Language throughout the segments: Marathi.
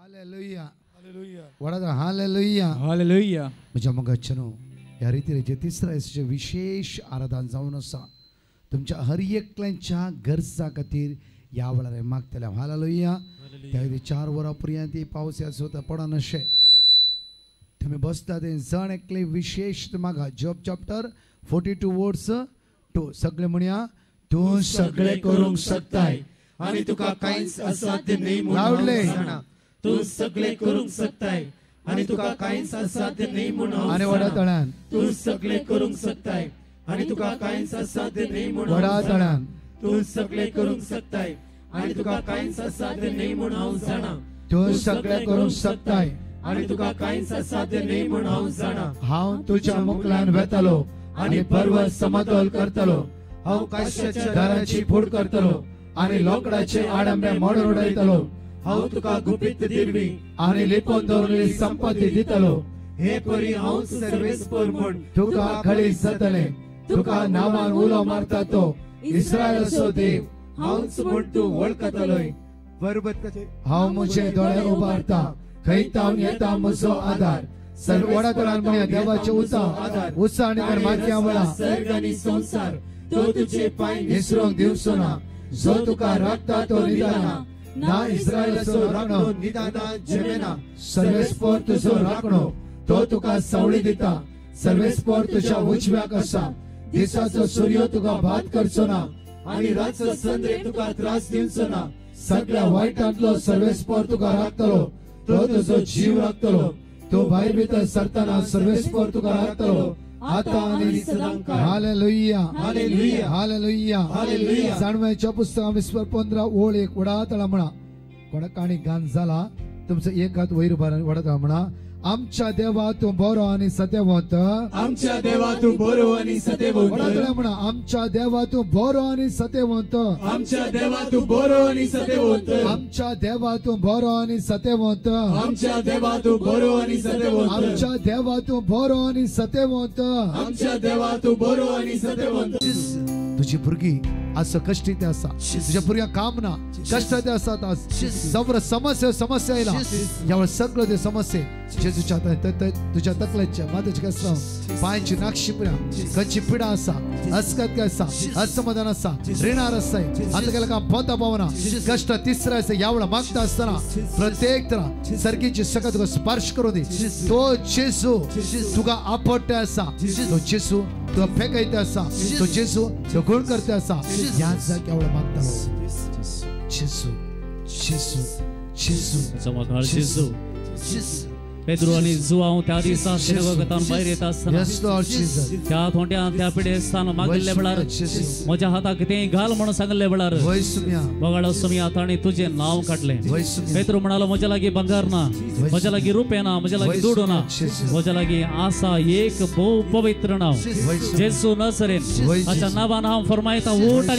हालेलुया वडादा हालेलुया हालेलुया म्हज्या मोगाचनो ह्या रितीन जे तिसऱ्या दिसाचे विशेष आराधन जावन आसा तुमच्या हर एकल्याच्या गरजा खातीर ह्या वेळार मागतले हालेलुया त्या 4 वरां पर्यंत पावस आसता पडना अशें तुम्ही बसता ते जण एकले विशेष मागा जॉब चॅप्टर 42 वर्ड्स 2 सगळे म्हणया तू सगळे करूंक शकताय आणि तुका काहीच असाध्य नाही लावले तू सगळे करूंक शकताय आणि तुका काहीच असाध्य नाही म्हणून आणि वडा तळ्यान तू सगळे करूंक शकताय आणि तुका काहीच असाध्य नाही म्हणून वडा तळ्यान तू सगळे करूंक शकताय आणि तुका काहीच असाध्य नाही म्हणून हांव जाणा तू सगळे करूंक शकताय आणि तुका काहीच असाध्य नाही म्हणून हांव जाणा हांव तुझ्या मुखल्यान वेतलो आणि पर्वत समतोल करतलो हांव काश्याच्या घराची फूड करतलो आणि लोकडाचे आडंबे मोडून उडयतलो हांव तुका गुपित दिरवी आणि लिपोन दवरलेली संपत्ती दितलो हे परी हांव सर्वेस्पर म्हण तुका खळीस जातले तुका नावान उलो मारता तो इस्रायलाचो देव हांवच म्हण तूं वळखतलोय पर्वत हांव म्हजे दोळे उबारता खंयतावन येता म्हजो आधार सर्व वडातळान म्हणया देवाचे उत्साह आणि तर माथ्या वळा सर्ग आनी संसार तो तुझे पांय निसरूंक दिवचो ना जो तुका राखता तो निदाना ना इस्रायलाचो राखणो निदाना जमेना सर्वेस्पर तुजो राखणो तो तुका सवळी दिता सर्वेस्पर तुज्या उजव्याक आसा दिसाचो सूर्य तुका भात करचो ना आणि रातचो संद्रे तुका त्रास दिवचो ना सगळ्या वायटांतलो सर्वेस्पर तुका राखतलो तो तुजो जीव राखतलो तो भायर भितर सरतना सर्वेस्पर तुका राखतलो आता आणि सदांकाळ हालेलुया हालेलुया हालेलुया हालेलुया जाणव्याच्या पुस्तकां 15 ओळ 1 वडातळा म्हणा कोणाक आनी गान जाला तुमचो एक हात वयर वडातळा म्हणा आमच्या देवा तू बरो आणि सत्यवंत आमच्या देवा तू बरो आणि सत्यवंत वडातळा म्हणा आमच्या देवा तू बरो आणि सत्यवंत आमच्या देवा तू बरो आणि सत्यवंत आमच्या देवा तू बरो आणि सत्यवंत आमच्या देवा तू बरो आणि सत्यवंत आमच्या देवा तू बरो आणि सत्यवंत आमच्या देवा तू बरो आणि सत्यवंत तुझी भुरगी असं कष्टी ते असा तुझ्या भुरग्या काम ना कष्ट ते असतात सवर समस्या येला यावेळी सगळं ते समस्ये जेजूच्या तुझ्या तकल्याच्या माताची कसं पायांची नाक्षी पिढा कंची पिढा असा अस्कत काय असा असमाधान असा ऋणार असाय आता गेला काम पोता पावना कष्ट तिसरा असा यावेळा मागता असताना प्रत्येक तरह सर्गीची सगळं तुका स्पर्श करू दे तो जेजू तुका आपटते असा तो जेजू तुका फेकायते असा तो जेजू तो गुण करते असा याच जाग्यावर मागता जेजू जेजू जेजू समाधान जेजू पेद्रो आणि जुआव त्या दिवसा सिनेगोगातून बाहेर येत असताना त्या थोंड्या त्या पिढे स्थान मागले बळार माझ्या हाताक ते घाल म्हणून सांगले बळार बघाळ सुमिया आणि तुझे नाव काढले पेद्रो म्हणाला माझ्या लागी बंगार ना माझ्या लागी रुपये ना माझ्या लागी दूध ना माझ्या लागी आसा एक बहु पवित्र नाव जेसू नसरेन अच्छा नावान हांव फरमायता ओट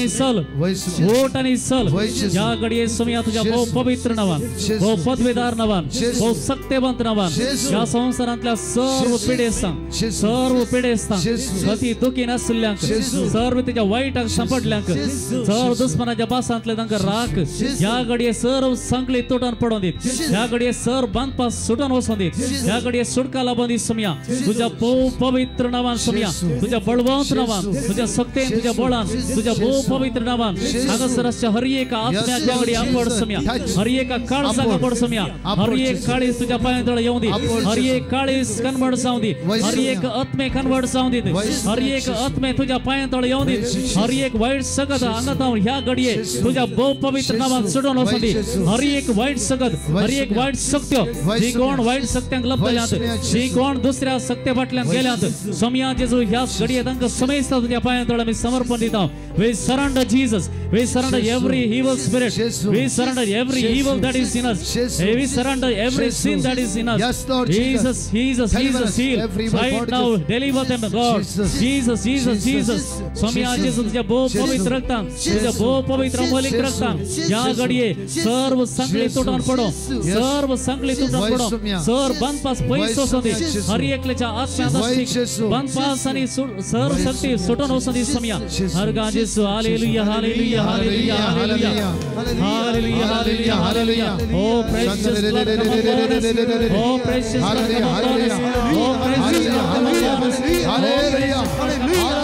आणि सल या घडये सुमिया तुझ्या बहु पवित्र नावान बहु पदवीदार नावान बहु सत्यवंत नावान या संसारातल्या सर्व पिढेस्तां कधी दुखी नसल्यांक सर्व त्याच्या वाईटाक सापडल्यांक सर्व दुश्मनाच्या बासांतले तांकां राख या घडये सर्व संकली तुटून पडून दीत या घडये सर्व बांधपास सुटून वचून दीत या घडये सुटका लाभून दी सुमिया तुझ्या बहु पवित्र नावान सुमिया तुझ्या बळवंत नावान तुझ्या शक्तीन तुझ्या बळान तुझ्या बहु पवित्र नावान हांगासरच्या हर एका आत्म्याक या घडये आपड सुमिया हर एका काळजाक आपड सुमिया हर एक काळीज तुझ्या पांयांतळ येऊन दी हर एक काळीज कन्वर्ट जाऊन दी हर एक आत्मे कन्वर्ट जाऊन दी हर एक आत्मे तुझ्या पांयांतळ येऊन दी हर एक वाईट सगत अंगातावन ह्या घडये तुझ्या बहु पवित्र नावान सुटून वचून दी हर एक वाईट सगत हर एक वाईट शक्त्यो जी कोण वाईट शक्त्यांक लपल्यात जी कोण दुसऱ्या शक्ती फाटल्यान गेल्यात सोमिया जेजू ह्या घडये तांकां समेस्त तुझ्या पांयांतळ आमी समर्पण दिता we surrender Jesus we surrender every evil spirit we surrender every evil that is in us we surrender every sin that is in us Yes, Lord Jesus, Jesus, Deliver Jesus, us, heal. every Right body now, just- deliver them, Lord. Jesus. Jesus, Jesus, Jesus. स्वामी आज Jesus. तुझ्या बहु पवित्र रक्तान, तुझ्या बहु पवित्र अमोलिक रक्तान, या घडीये सर्व संकली तुटून पडो, सर्व संकली तुटून पडो, सर्व बंदपास पैसे होसंदी, हर एकल्याच्या आत्म्यात बंदपास आणि सर्व शक्ती सुटून होसंदी समया, हर गाजेसु, hallelujah, hallelujah, hallelujah, hallelujah, hallelujah, hallelujah, hallelujah. Oh precious blood, come upon us. Oh precious blood, come upon us. Oh precious blood, come upon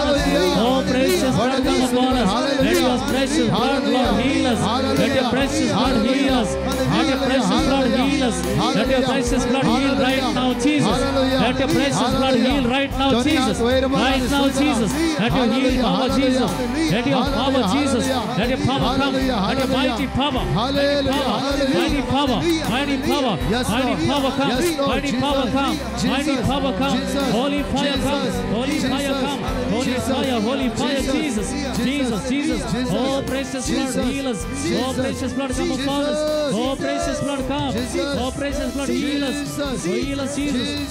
us. Oh precious blood, come upon us. Let your precious blood, Lord, heal us. Let your precious blood heal us. Let your precious blood heal us. Let your precious blood heal right now, Jesus. Let your precious blood heal right now, Jesus. Right now, Jesus. Let your heal power, Jesus. Let your power, Jesus. Let your power come. Let your mighty power. Mighty power. Mighty power. Mighty power come. Mighty power come. Mighty power come. Holy fire come. Holy fire come. Holy fire. Holy fire, Jesus. Jesus, Jesus. Oh precious blood heal us. Oh precious blood come upon us. Oh precious blood come. Oh precious blood heal us. Heal us, Jesus.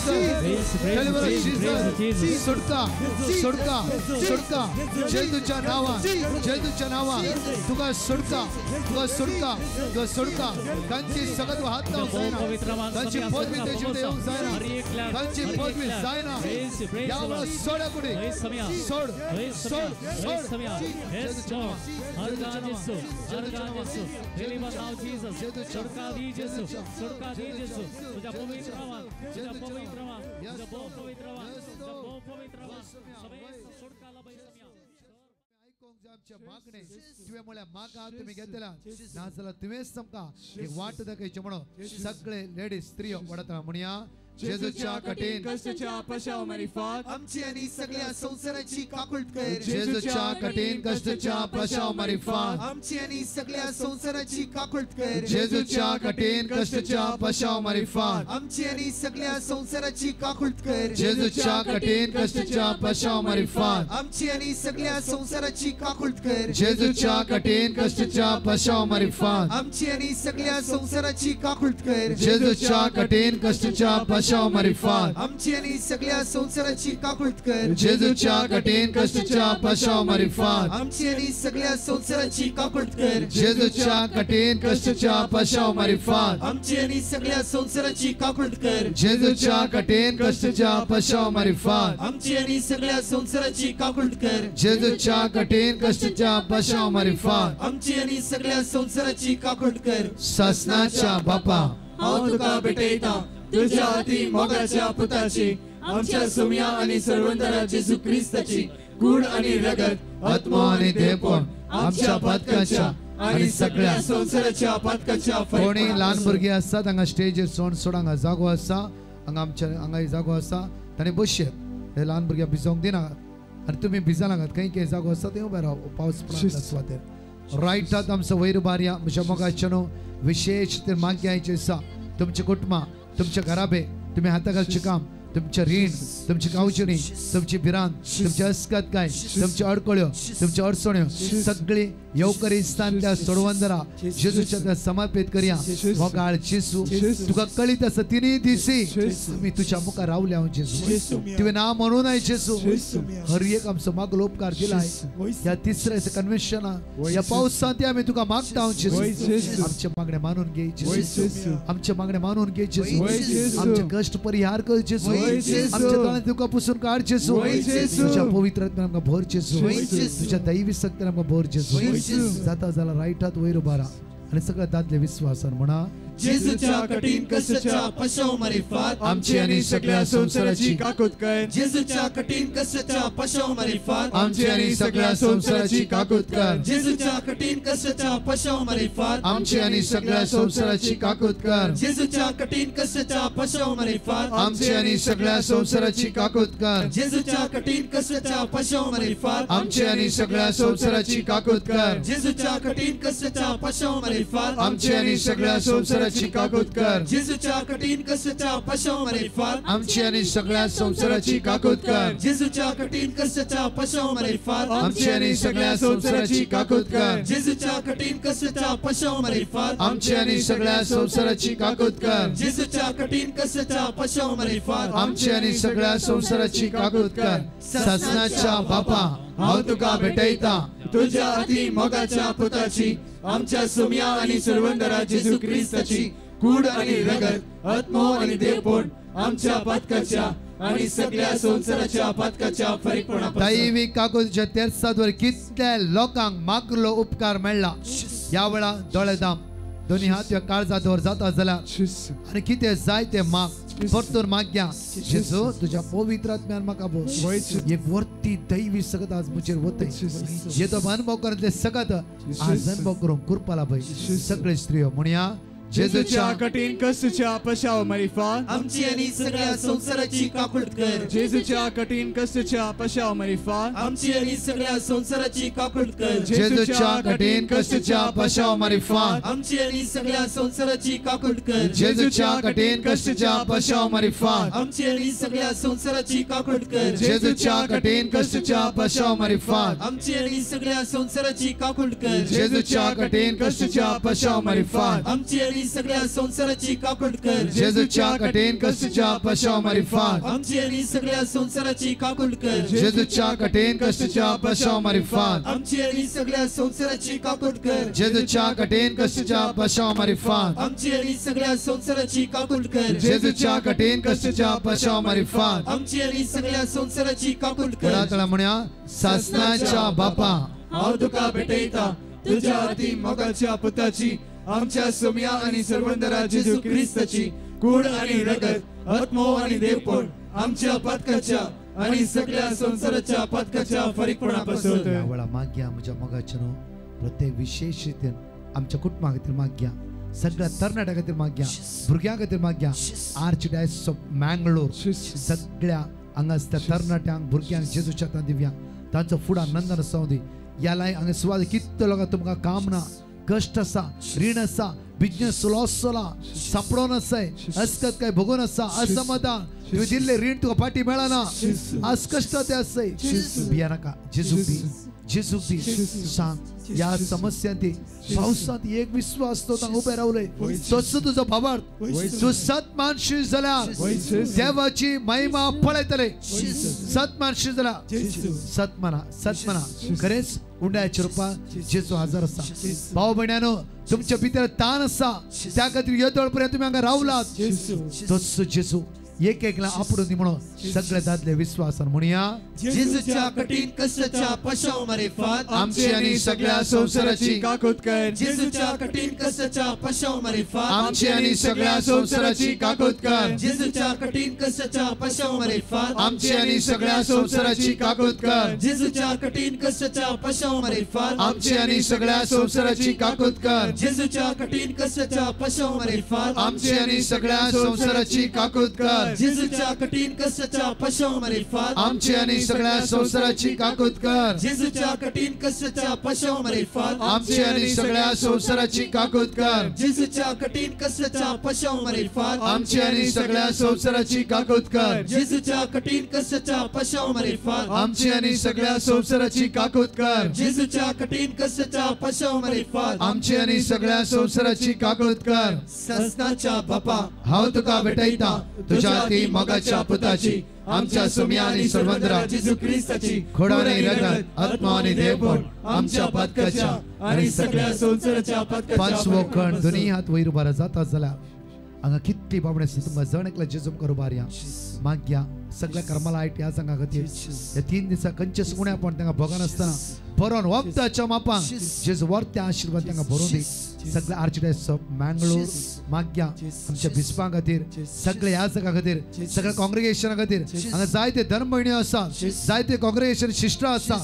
Praise Jesus. सुटका सुटका सुटका जेजुच्या नावान तुका सुटका तांची सगळं हात लावून जायना तांची पदवी त्याची येऊन जायना तांची पदवी जायना यावर सोडा कुठे सोड हर गाजेसु deliver now Jesus. सुटका दी जेसु तुझ्या पवित्र नावात तुझ्या पवित्र नावात तुझ्या बहु पवित्र नावात सगळे सुटकाला बैसम्या आमच्या मागणे तुझ्यामुळे मागा तुम्ही घेतला नाजला तुम्हीच समका एक वाट दाखवायची म्हणून सगळे लेडीज स्त्रियो वडता म्हणूया जेजूच्या कठीण कष्टाच्या पशाव मारी फाट आमची आणि सगळ्या संसाराची काकुळत कर जेजूच्या कठीण कष्टाच्या पशाव मारी फाट आमची आणि सगळ्या संसाराची काकुळत कर जेजूच्या कठीण कष्टाच्या पशाव मारी फाट आमची आणि सगळ्या संसाराची काकुळत कर जेजूच्या कठीण कष्टाच्या पशाव मारी फाट आमची आणि सगळ्या संसाराची काकुळत कर जेजूच्या कठीण कष्टाच्या पशाव मारी फाट आमची आणि सगळ्या संसाराची काकुळत कर जेजूच्या कठीण कष्टाच्या पशाव मारी फाट आमची आणि सगळ्या संसाराची काकुळत कर जेजूच्या कठीण कष्टाच्या पशाव मारी फाट आमची आणि सगळ्या संसाराची काकुळत कर जेजूच्या कठीण कष्टाच्या पशाव मारी फाट आमची आणि सगळ्या संसाराची काकुळत कर जेजूच्या कठीण कष्टाच्या पशाव मारी फाट आमची आणि सगळ्या संसाराची काकुळत कर जेजूच्या कठीण कष्टाच्या पशाव मारी फाट आमची आणि सगळ्या संसाराची काकुळत कर शासनाच्या बापा हांव तुका भेटयता तुझ्या अति मोगाच्या पुताची आमच्या सुम्या आणि सर्वंतरा जेजू ख्रिस्ताची गूढ आणि रगत आत्मा आणि देहपण आमच्या पदकाच्या आणि सगळ्या संसाराच्या पदकाच्या कोणी लहान भुरगी असतात हांगा स्टेजीर सोडांगा जागो आसा हांगा आमच्या हांगा जागो आसा ताणे बसचे हे लहान भुरग्यां भिजोंक दिना आणि तुम्ही भिजा नाकात काही जागो आसा थंय उबे राव पावस सुवातेर रायटात आमचो वयर बारया म्हज्या मोगाच्या न्हू विशेष ते माग्याचे आसा तुमचे कुटुंबा तुमच्या घराबे तुम्ही हाता घालचे काम तुमचे रीण तुमची गांवचणी तुमची भिरांत तुमचे अस्कत काय तुमचे अडकळ्यो तुमचे अडचण्यो सगळी येवकरिस्तांतल्या सोडवंदरा जेजूच्या त्या समर्पित करया मोगाळ जेजू तुका कळीत आसा तिनी दिसी आमी तुझ्या मुखार रावले हांव जेजू तुवें नांव म्हणून हांवें जेजू हर एक आमचो मागलो उपकार दिलाय ह्या तिसऱ्या कन्वेन्शना ह्या पावसांत आमी तुका मागता हांव जेजू आमचे मागणे मानून घे जेजू आमचे मागणे मानून घे जेजू आमचे कष्ट परिहार कर जेजू आमच्या तळांत तुका पुसून काढ जेजू तुझ्या पवित्रतेन आमकां भर जेजू तुझ्या दैवी शक्तीन आमकां भर जेजू जाता जाल्यार रायटात वयर उबारा आणि सगळ्या दादले विश्वासान म्हणा जेजूच्या कठीण कष्टाच्या पशाव मारी फाट आमची आणि सगळ्या संसाराची काकुळत कर जेजूच्या कठीण कष्टाच्या पशाव मारी फाट आमची आणि सगळ्या संसाराची काकुळत कर जेजूच्या कठीण कष्टाच्या पशाव मारी फाट आमची आणि सगळ्या संसाराची काकुळत कर जेजूच्या कठीण कष्टाच्या पशाव मारी फाट आमची आणि सगळ्या संसाराची काकुळत कर जेजूच्या कठीण कष्टाच्या पशाव मारी फाट आमची आणि सगळ्या संसाराची काकुळत कर जेजूच्या कठीण कष्टाच्या पशाव मारी फाट आमची आणि सगळ्या संसाराची संसाराची काकूत कर जेजूच्या कठीण कष्टाच्या पशावमरे फात आमची आणि सगळ्या संसाराची काकूत कर जेजूच्या कठीण कष्टाच्या पशावमरे फात आमची आणि सगळ्या संसाराची काकूत कर जेजूच्या कठीण कष्टाच्या पशावमरे फात आमची आणि सगळ्या संसाराची काकूत कर जेजूच्या कठीण कष्टाच्या पशावमरे फात आमची आणि सगळ्या संसाराची काकूत कर ससनाच्या बापा हांव तुका भेटयता तुझ्या अति मोगाच्या पुताची आमच्या सुम्या आणि सर्वंदरा जेजू ख्रिस्ताची कूड आणि रगत आत्मो आणि देवपण आमच्या पातकाच्या आणि सगळ्या संसाराच्या पातकाच्या फरीकपणापासून दैविक काकूतच्या तेरसादवर कितल्या लोकांक मागलो उपकार मेळ्ळा या वेळा दोळेदाम दोन्ही हात काळजादवर जाता जाल्यार आणि कितें जाय ते माग परतून मागया जेजू तुझ्या पवित्र आत्म्यान म्हाका बोल एक वर्ती दैवी सकत आज मुचेर वतय जे तो अनुभव करतले सकत आज अनुभव करून कुरपाला भय सगळे स्त्रियो म्हणया जेजूच्या कठीण कष्टाच्या पशावमरे फात आमची आणि सगळ्या संसाराची काकूट कर जेजूच्या कठीण कष्टाच्या पशावमरे फात आमची आणि सगळ्या संसाराची काकूट कर जेजूच्या कठीण कष्टाच्या पशावमरे फात आमची आणि सगळ्या संसाराची काकूट कर जेजूच्या कठीण कष्टाच्या पशावमरे फात आमची आणि सगळ्या संसाराची काकूट कर जेजूच्या कठीण कष्टाच्या पशावमरे फात आमची आणि सगळ्या संसाराची काकूट कर जेजूच्या कठीण कष्टाच्या पशावमरे फात आमची आणि सगळ्या संसाराची काकूट कर जेजूच्या कठीण कष्टाच्या पशावमरे फात आमची आणि सगळ्या संसाराची काकूट कर जेजूच्या कठीण कष्टाच्या पशावमरे फात आमची आणि सगळ्या संसाराची काकूट कर जेजूच्या कठीण कष्टाच्या पशावमरे फात आमची आणि सगळ्या संसाराची काकूट कर जेजूच्या कठीण कष्टाच्या पशावमरे फात आमची आणि सगळ्या संसाराची काकूट कर कोणाकडे म्हणया सासनाच्या बापा हांव तुका भेटयता तुझ्या अति मोगाच्या पुताची आमच्या सुम्या आणि सर्वंदरा जेजू ख्रिस्ताची कूड आणि रगत आत्मो आणि देवपण आमच्या पातकाच्या आणि सगळ्या संसाराच्या पातकाच्या फरीकपणापासून या वेळा माग्या म्हज्या मोगाच्यानो प्रत्येक विशेष रितीन आमच्या कुटुंबा खातीर माग्या सगळ्या तरणाट्या खातीर माग्या भुरग्यां खातीर माग्या आर्चडायस ऑफ मँगलोर सगळ्या हांगासल्या तरणाट्यांक भुरग्यांक जेजूच्या हातांत दिवया तांचो फुडार नंदन आसूं दी या लायक हांगा सुवात कितले लोकां तुमकां काम ना कष्ट आसा ऋण आसा बिझनेस लॉस जाला सांपडोन आसाय अस्कत काय भोगून आसा असमाधान तुवें दिल्ले ऋण तुका फाटी मेळना आज कष्ट ते आसाय भिया नाका जेजूक दी सांग या समस्यांत पावसांत एक विश्वास तो तांकां उबे रावले तसो तुजो भावार्थ तूं सत मानशी जाल्यार देवाची महिमा पळयतले सत मानशी जाल्यार सत मना खरेंच उंडायच्या रुपान जेजू हजर आसा भाव भयणानो तुमच्या भितर ताण आसा त्या खातीर येदोळ पर्यंत तुमी हांगा रावलात तसो जेजू एक एकला आपडून दी म्हणून सगळे दादले विश्वासान म्हणया जेजूच्या कठीण कष्टाच्या पशावमरे फात आमची आणि सगळ्या संसाराची काकूत कर जेजूच्या कठीण कष्टाच्या पशावमरे फात आमची आणि सगळ्या संसाराची काकूत कर जेजूच्या कठीण कष्टाच्या पशावमरे फात आमची आणि सगळ्या संसाराची काकूत कर जेजूच्या कठीण कष्टाच्या पशावमरे फात आमची आणि सगळ्या संसाराची काकूत कर जेजूच्या कठीण कष्टाच्या पशावमरे फात आमची आणि सगळ्या संसाराची काकूत कर जेजूच्या कठीण कष्टाच्या पशावमरे फात आमची आणि सगळ्या संसाराची काकूत कर जेजूच्या कठीण कष्टाच्या पशावमरे फात आमची आणि सगळ्या संसाराची काकूत कर जेजूच्या कठीण कष्टाच्या पशावमरे फात आमची आणि सगळ्या संसाराची काकूत कर जेजूच्या कठीण कष्टाच्या पशावमरे फात आमची आणि सगळ्या संसाराची काकूत कर जेजूच्या कठीण कष्टाच्या पशावमरे फात आमची आणि सगळ्या संसाराची काकूत कर ससनाच्या बापा हांव तुका भेटयता तुझ्या ती मोगाच्या पुताची आमच्या सुम्या आणि सर्वंदरा जेजू ख्रिस्ताची खोड आणि रगत आत्मा आणि देवपण आमच्या पातकाच्या आणि सगळ्या संसाराच्या पातकाच्या पांचवो खण दोन्ही हात वयर उबार जाता जाल्यार हांगा कितली बाबडे तुमकां जण एकला जेजू करू बारया माग्या सगळ्या कर्माला आयट ह्या सांगा खातीर हे 3 दिसा खंयचे सुकण्या पण तांकां भोगन आसतना बरोवन वक्ताच्या मापान जेजू वर्ते आशिर्वाद तांकां भरून दी सगळे आर्चडायस ऑफ मँगलोर माग्या आमच्या बिस्पां खातीर सगळे ह्या जागा खातीर सगळ्या कॉंग्रिगेशना खातीर हांगा जायते धर्म भयण्यो आसा जायते कॉंग्रिगेशन शिश्टां आसा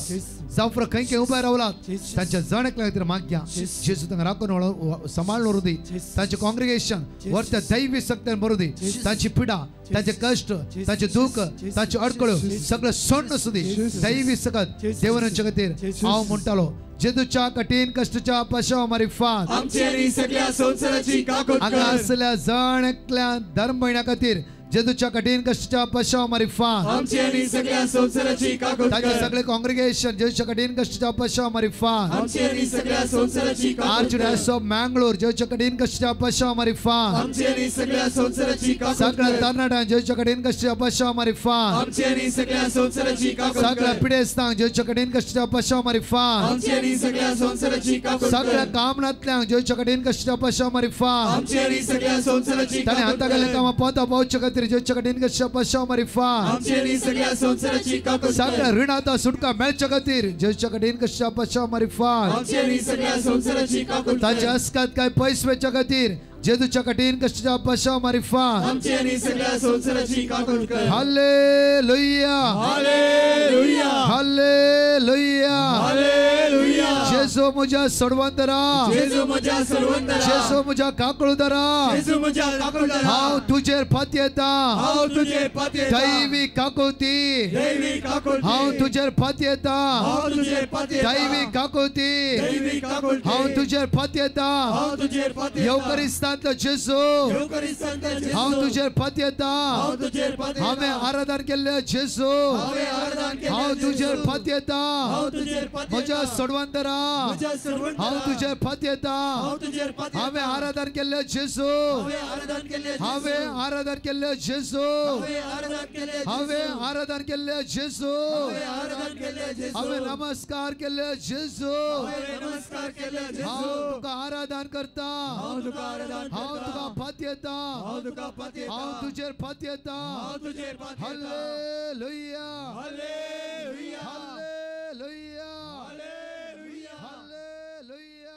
जावं फुडें खंय खंय उबे रावलात तांच्या जण एकल्या खातीर माग्या जेजू तांकां राखून सांबाळून उरूं दी तांचें कॉंग्रिगेशन वर्त्या दैवी सक्त्यान भरूं दी तांची पिडा तांचे कश्ट तांचे दुख तांच्यो अडकळ्यो सगळ्यो सोडून आसूं दी दैवी सकत देवरांच्या खातीर हांव म्हणटालो जेजूच्या कठीण कष्टाच्या पशाव रिफात आमची आणि सगळ्या संसाराची काकोट हांगा कर असल्या जण एकल्या धर्म भयणा खातीर जेजूच्या कठीण कष्टाच्या पशाव रिफात आमची आणि सगळ्या संसाराची काकोट ताजे कर सगळे काँग्रिगेशन जेजूच्या कठीण कष्टाच्या पशाव रिफात आमची आणि सगळ्या संसाराची काकोट आर्चडायस ऑफ मँगलोर जेजूच्या कठीण कष्टाच्या पशाव रिफात आमची आणि सगळ्या संसाराची काकोट सगळ्या कर तरणाट्यां जेजूच्या कठीण कष्टाच्या पशाव रिफात आमची आणि सगळ्या संसाराची काकोट सगळ्या कर पिडेस्तांक जेजूच्या कठीण कष्टाच्या पशाव रिफात आमची आणि सगळ्या संसाराची काकोट सगळ्या कर कामनातल्या जेजूच्या कठीण कष्टाच्या पशाव रिफात आमची आणि सगळ्या संसाराची ताणे काकोट हाता गेले कर कामा पोता पावच्या खातीर जेजूच्या कठीण कष्टाच्या पशाव रिफात आमची आणि सगळ्या संसाराची काकोट सगळ्या कर ऋणाता सुटका मेळच्या खातीर जेजूच्या कठीण कष्टाच्या पशाव रिफात आमची आणि सगळ्या संसाराची काकोट ताचे कर अस्कात काय पयस वेच्या खातीर जेजूच्या कठीण कष्टाच्या पशाव रिफात आमची आणि सगळ्या संसाराची काकोट कर हालेलुया हालेलुया हालेलुया हालेलुया जेजू म्हज्या सोडवंतरा जेजू म्हज्या सर्वंतरा जेजू म्हज्या काकळुदरा जेजू म्हज्या काकोटरा हांव तुजेर फात येता हांव तुजे पाते दैवी काकुती दैवी काकोट हांव तुजेर फात येता हांव तुजे पाते दैवी काकुती दैवी काकोट हांव तुजेर फात येता हांव तुजे पाते येवकरिस्तांतलो जेजू येवकरिस्तांतलो जेजू हांव तुजेर फात येता हांव तुजे पाते हांवें आराधन केल्ले जेजू हांवें आराधन केलें हांव तुजेर जेजू फात येता हांव तुजे पाते म्हज्या सोडवंतरा म्हज्या सर्वंतरा हांव तुजेर फात येता हांव तुजे पाते हांवें आराधन केल्ले जेजू हांवें आराधन केलें जेजू हांवें आराधन केल्ले जेजू हांवें आराधन केलें जेजू हांवें आराधन केल्ले जेजू हांवें आराधन केलें जेजू हांवें नमस्कार केल्ले जेजू हांवें नमस्कार केलें जेजू हांव तुका आराधन करता हांव तुका आराधन हांव तुका फात येता हांव तुका पाते हांव तुजेर फात येता हांव तुजे पाते hallelujah hallelujah hallelujah hallelujah hallelujah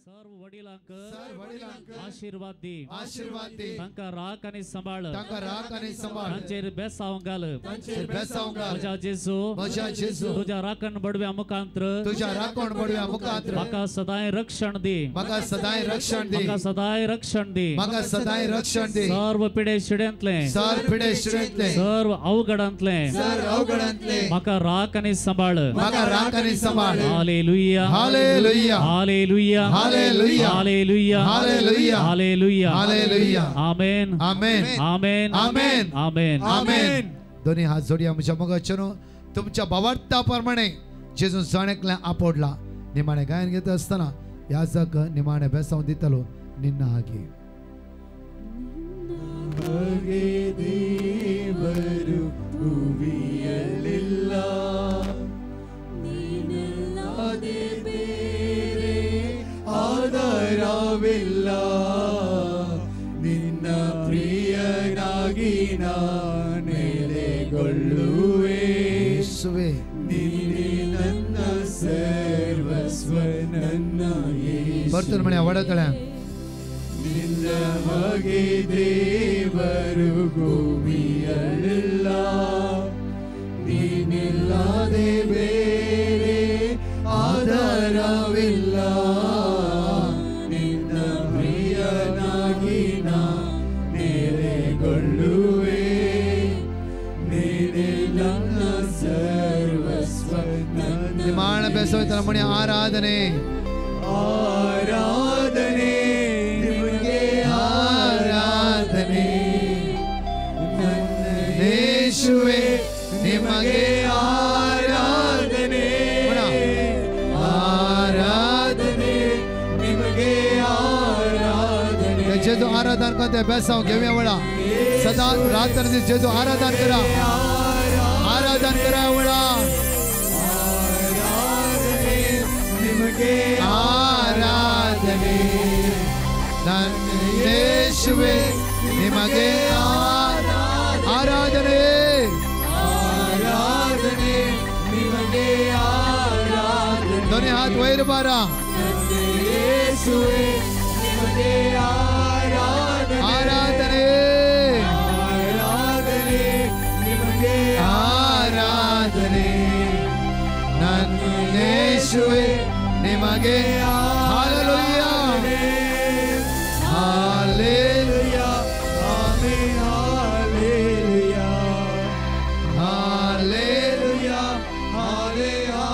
सर्व वडिलांक वडिलांक आशीर्वाद दी आशीर्वाद दी तांकां राख आनी सांबाळ तांकां राख आनी सांबाळ तांचेर बेसांव घाल तांचेर बेसांव घाल म्हज्या जेजू म्हज्या जेजू तुज्या राखण बडव्या मुखांतर तुज्या राखण बडव्या मुखांतर म्हाका सदांय रक्षण दी म्हाका सदांय रक्षण दी म्हाका सदांय रक्षण दी म्हाका सदांय रक्षण दी सर्व पिडे शिड्यांतले सर पिडे शिडेंतले सर्व अवघडांतले सर अवघडांतले म्हाका राख आनी सांबाळ म्हाका राख आनी सांबाळ hallelujah hallelujah hallelujah hallelujah hallelujah hallelujah hallelujah hallelujah amen amen amen amen amen amen दोन्ही हात जोडया म्हज्या मोगाचेनो तुमच्या भावार्था प्रमाणे जेजू जाणेकल्या आपोडला निमाणे गायन घेत असताना याजक निमाणे बेसांव दितलो निन्न हागे ಹಾಗೆ ದೇವರು ಭುವಿಯಲ್ಲಿಲ್ಲ ನೀನಿಲ್ಲದೆ ಬೇರೆ ಆಧಾರವಿಲ್ಲ ನಿನ್ನ ಪ್ರಿಯನಾಗಿ ನೆಲೆಗೊಳ್ಳುವೆ ಯೇಸುವೆ ನೀನೇ ನನ್ನ ಸರ್ವಸ್ವ ನನ್ನ ಬರ್ತಾನೆ ಮನೆ ಹೊಡೆತಳೆ ನಿನ್ನ ಹಾಗೆ ದೇವರು ಭೂಮಿಯಲ್ಲಿಲ್ಲ ನೀನಿಲ್ಲದೆ ಬೇರೆ ಆಧಾರವಿಲ್ಲ ನಿನ್ನ ಪ್ರಿಯನಾಗಿ ನೆಲೆಗೊಳ್ಳುವೆ ನೀನೇ ನನ್ನ ಸರ್ವಸ್ವ ನನ್ನ ನಿಮಾಣ ಬೆಸೋಯ್ತಲ ಮನೆ ಆರಾಧನೆ ಆರಾಧನೆ ನಿಮಗೆ ಆರಾಧನೆ ನನ್ನ ಯೇಸುವೇ ನಿಮಗೆ ಆರಾಧನೆ ಆರಾಧನೆ ನಿಮಗೆ ಆರಾಧನೆ जेजू आराधन करते बेसांव घेऊया वळा सदा रात्र दीस जेजू आराधन करा वळा ಆರಾಧನೆ ನಿಮಗೆ ಆರಾಧನೆ ನನ್ನ ಯೇಸುವೇ ನಿಮಗೆ ಆರಾಧನೆ ಆರಾಧನೆ ನಿಮಗೆ ಆರಾಧನೆ दोन्ही हात वैर मारा ಯೇಸುವೇ ನಿಮಗೆ ಆರಾಧನೆ आराधने ಆರಾಧನೆ ನಿಮಗೆ ಆರಾಧನೆ ನನ್ನ ಯೇಸುವೇ ನಿಮಗೆ hallelujah hallelujah amen hallelujah hallelujah हाले